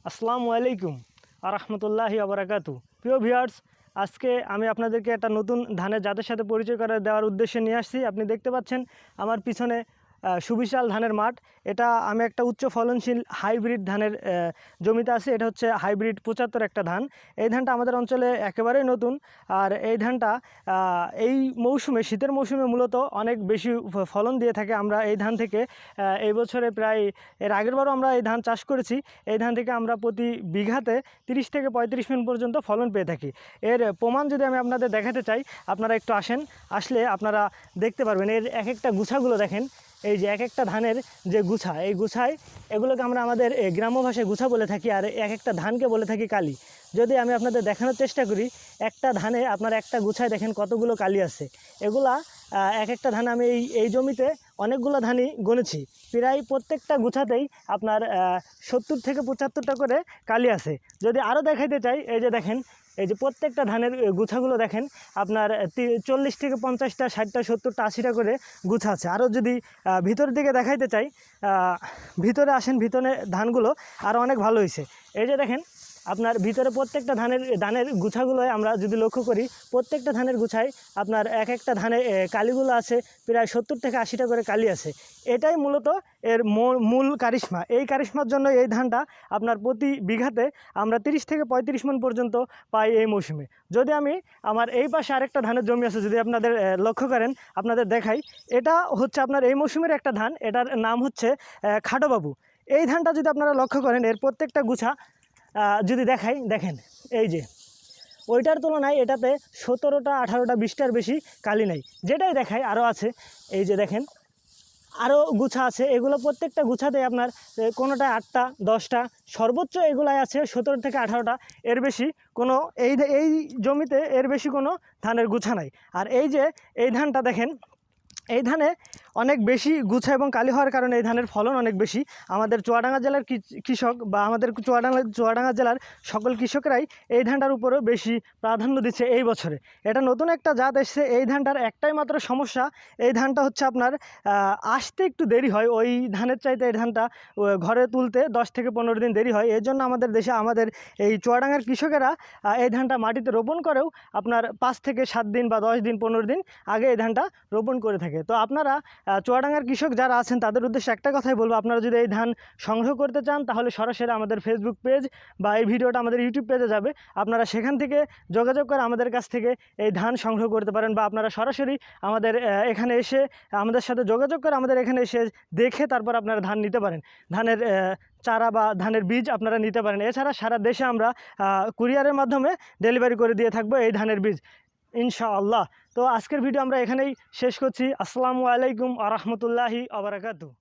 আসসালামু আলাইকুম আরহামতুল্লাহি আবরাকাতু। প্রিয় ভিউয়ার্স, আজকে আমি আপনাদেরকে একটা নতুন ধানের জাতের সাথে পরিচয় করে দেওয়ার উদ্দেশ্যে নিয়ে আসছি। আপনি দেখতে পাচ্ছেন আমার পিছনে সুবিশাল ধানের মাঠ। এটা আমি একটা উচ্চ ফলনশীল হাইব্রিড ধানের জমিতে আছে। এটা হচ্ছে হাইব্রিড 75 একটা ধান। এই ধানটা আমাদের অঞ্চলে একেবারেই নতুন। আর এই ধানটা এই মৌসুমে, শীতের মৌসুমে মূলত অনেক বেশি ফলন দিয়ে থাকে। আমরা এই ধান থেকে এই বছরে প্রায়, এর আগেরবারও আমরা এই ধান চাষ করেছি। এই ধান থেকে আমরা প্রতি বিঘাতে 30 থেকে 35 মণ পর্যন্ত ফলন পেয়ে থাকি। এর প্রমাণ যদি আমি আপনাদের দেখাতে চাই, আপনারা একটু আসেন, আসলে আপনারা দেখতে পারবেন। এর এক একটা গুছাগুলো দেখেন। এই যে এক একটা ধানের যে গুছা, এই গুছায়, এগুলোকে আমরা আমাদের গ্রাম্য ভাষায় গুছা বলে থাকি, আর এক একটা ধানকে বলে থাকি কালি। যদি আমি আপনাদের দেখানোর চেষ্টা করি, একটা ধানে আপনার একটা গুছায় দেখেন কতগুলো কালি আছে। এগুলা এক একটা ধান আমি এই জমিতে অনেকগুলো ধানই গণেছি। প্রায় প্রত্যেকটা গুছাতেই আপনার 70 থেকে 75টা করে কালি আছে। যদি আরও দেখাইতে চাই, এই যে দেখেন, এই যে প্রত্যেকটা ধানের গুছাগুলো দেখেন, আপনার 40 থেকে 50টা, 60টা, 70টা, 80টা করে গুছা আছে। আরও যদি ভিতরের দিকে দেখাইতে চাই, ভিতরে আসেন, ভিতরে ধানগুলো আরও অনেক ভালো হয়েছে। এই যে দেখেন, আপনার ভিতরে প্রত্যেকটা ধানের গুছাগুলোয় আমরা যদি লক্ষ্য করি, প্রত্যেকটা ধানের গুছায় আপনার এক একটা ধানে কালিগুলো আছে, প্রায় 70 থেকে 80টা করে কালি আছে। এটাই মূলত এর মূল কারিশমা। এই কারিশমার জন্য এই ধানটা আপনার প্রতি বিঘাতে আমরা 30 থেকে 35 মণ পর্যন্ত পাই এই মৌসুমে। যদি আমি আমার এই পাশে আরেকটা ধানের জমি আছে, যদি আপনাদের লক্ষ্য করেন, আপনাদের দেখাই। এটা হচ্ছে আপনার এই মৌসুমের একটা ধান, এটার নাম হচ্ছে খাটোবাবু। এই ধানটা যদি আপনারা লক্ষ্য করেন, এর প্রত্যেকটা গুছা যদি দেখাই, দেখেন, এই যে ওইটার তুলনায় এটাতে 17টা, 18টা, 20টার বেশি কালি নাই। যেটাই দেখায় আরও আছে। এই যে দেখেন, আরও গুছা আছে। এগুলো প্রত্যেকটা গুছাতে আপনার কোনোটায় 8টা, 10টা, সর্বোচ্চ এগুলাই আছে 17 থেকে 18টা। এর বেশি কোনো এই জমিতে এর বেশি কোনো ধানের গুছা নাই। আর এই যে এই ধানটা দেখেন, এই ধানে অনেক বেশি গুছা এবং কালি হওয়ার কারণে এই ধানের ফলন অনেক বেশি। আমাদের চুয়াডাঙ্গা জেলার কৃষক বা আমাদের চুয়াডাঙ্গা জেলার সকল কৃষকরাই এই ধানটার উপরেও বেশি প্রাধান্য দিচ্ছে এই বছরে। এটা নতুন একটা জাত এসছে। এই ধানটার একটাই মাত্র সমস্যা, এই ধানটা হচ্ছে আপনার আসতে একটু দেরি হয়। ওই ধানের চাইতে এই ধানটা ঘরে তুলতে 10 থেকে 15 দিন দেরি হয়। এই জন্য আমাদের দেশে, আমাদের এই চুয়াডাঙ্গার কৃষকেরা এই ধানটা মাটিতে রোপণ করেও আপনার 5 থেকে 7 দিন বা 10 দিন, 15 দিন আগে এই ধানটা রোপণ করে থাকে। তো আপনারা চুয়াডাঙ্গার কৃষক যারা আছেন, তাদের উদ্দেশ্যে একটা কথাই বলবো, আপনারা যদি এই ধান সংগ্রহ করতে চান, তাহলে সরাসরি আমাদের ফেসবুক পেজ বা এই ভিডিওটা আমাদের ইউটিউব পেজে যাবে। আপনারা সেখান থেকে যোগাযোগ করে আমাদের কাছ থেকে এই ধান সংগ্রহ করতে পারেন, বা আপনারা সরাসরি আমাদের এখানে এসে আমাদের সাথে যোগাযোগ করে আমাদের এখানে এসে দেখে তারপর আপনারা ধান নিতে পারেন। ধানের চারা বা ধানের বীজ আপনারা নিতে পারেন। এছাড়া সারা দেশে আমরা কুরিয়ারের মাধ্যমে ডেলিভারি করে দিয়ে থাকবো এই ধানের বীজ, ইনশাআল্লাহ। তো আজকের ভিডিও আমরা এখানেই শেষ করছি। আসসালামু আলাইকুম আ রহমতুল্লাহি আ বারাকাতুহু।